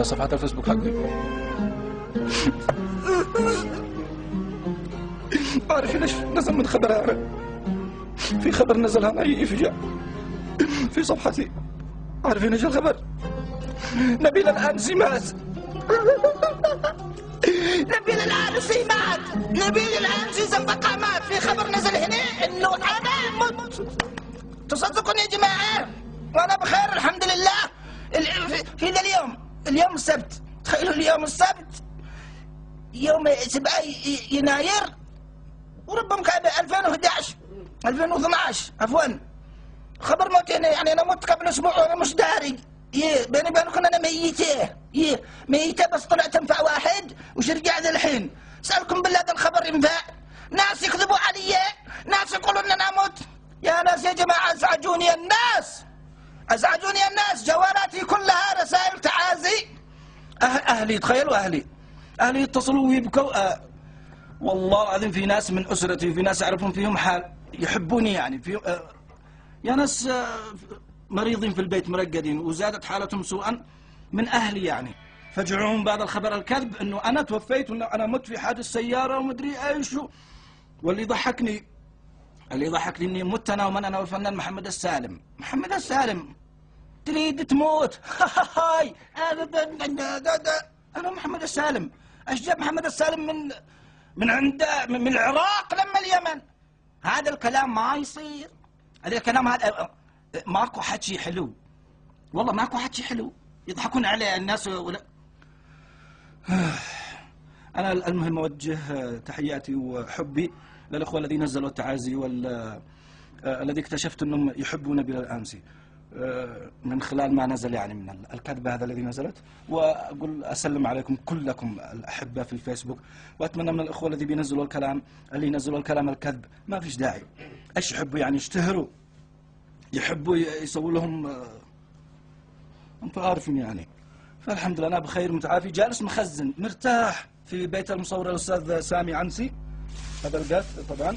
صفحة الفيسبوك حقي. عارفين ايش نزل من خبر أنا؟ في خبر نزل هنا يفجع في صفحتي. عارفين ايش الخبر؟ نبيل الأنسي مات. نبيل الأنسي مات. نبيل الأنسي زنبقة مات. في خبر نزل هنا انه انا مت. تصدقون يا جماعة وانا بخير الحمد لله. في ذا اليوم السبت. تخيلوا اليوم السبت يوم 7 يناير وربما كان 2012 عفوا. خبر موتي يعني انا مت قبل اسبوع وانا مش داري. بيني وبينكم انا ميتة بس طلعت انفع واحد وش رجع ذا الحين. سألكم بالله هذا الخبر ينفع؟ ناس يكذبوا علي، ناس يقولون ان انا مت. يا ناس يا جماعة ازعجوني الناس. جوالاتي كلها رسائل تعازي. اهلي تخيلوا اهلي يتصلوا ويبكوا. والله العظيم في ناس من اسرتي وفي ناس اعرفهم فيهم حال يحبوني يعني في يا ناس مريضين في البيت مرقدين وزادت حالتهم سوءا من اهلي يعني. فجعوهم بعد الخبر الكذب انه انا توفيت وانه انا مت في حادث سياره ومدري ايش. واللي يضحكني اني مت انا ومن انا والفنان محمد السالم. تريد تموت؟ هاي انا محمد السالم. ايش جاب محمد السالم من العراق لما اليمن؟ هذا الكلام ما يصير. هذا الكلام هذا ماكو حكي حلو. والله ماكو حكي حلو. يضحكون عليه الناس ولا. انا المهم اوجه تحياتي وحبي للاخوه الذين نزلوا التعازي الذي اكتشفت انهم يحبون نبيل الأنسي من خلال ما نزل يعني من الكذب هذا الذي نزلت. واقول اسلم عليكم كلكم الاحباء في الفيسبوك، واتمنى من الاخوه الذي بينزلوا الكلام الكذب ما فيش داعي. ايش يحبوا يعني يشتهروا، يحبوا يسووا لهم انتم عارفين يعني. فالحمد لله انا بخير متعافي، جالس مخزن مرتاح في بيت المصور الاستاذ سامي عنسي. هذا البيت طبعا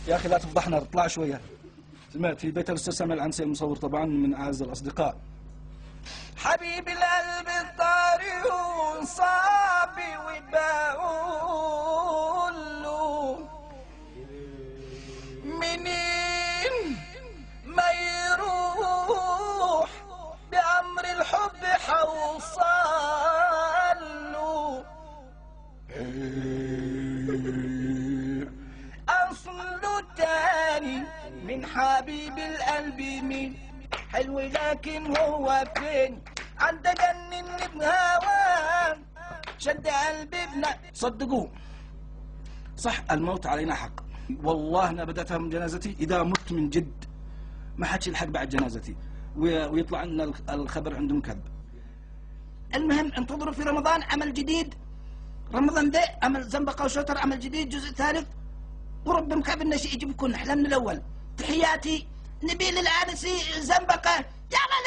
يا اخي لا تفضحنا، اطلع شويه. سمعت في بيت الاستاذ سامي العنسي المصور طبعا من اعز الاصدقاء. حبيب القلب الطاري وصابي وبقول له منين ما يروح بأمر الحب حوصل له. أصله تاني من حبيب القلب مين حلو لكن هو فين عنده جنن بهواه شد قلبي صدقوا صح الموت علينا حق. والله انا بدأتها من جنازتي. اذا مت من جد ما حد يلحق بعد جنازتي ويطلع لنا الخبر عندهم كذب. المهم انتظروا في رمضان عمل جديد. رمضان ده عمل زنبقة وشوتر عمل جديد جزء ثالث، ورب مكعب النشي يجيب يكون احلى من الاول. تحياتي نبيل الأنسي زنبقة. يلا